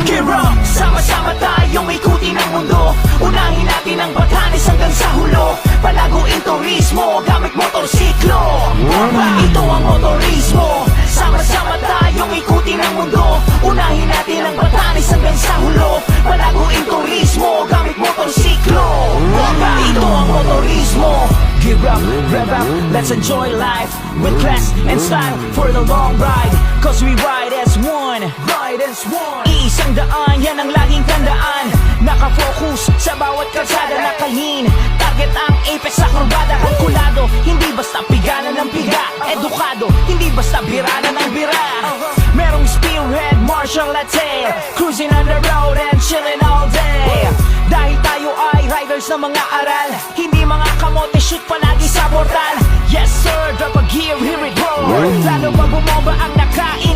Gear up! Sama-sama tayong ikutin ang mundo. Unahin natin ang Batanes hanggang sa hulo. Palaguin turismo gamit motorsiklo. Ito ang motorismo. Sama-sama tayong ikutin ang mundo. Unahin natin ang Batanes hanggang sa hulo. Palaguin turismo gamit motorsiklo. Ito ang motorismo. Gear up, rev up, let's enjoy life with class and style for the long ride. Cause we ride as one, ride as one. Iisang daan, yan ang laging tandaan. Nakafocus sa bawat kalsada, nakahin. Target ang apex sa kurbada, kalkulado. Hindi basta pigana ng piga, edukado. Hindi basta birada ng bira. Merong spearhead, martial latte. Cruising on the road and chilling all day. Dahil tayo ay riders ng mga aral, hindi mga kamote shoot palagi sa portal. Yes sir, drop a gear, here it goes. Lalo pa bumomba ang nakain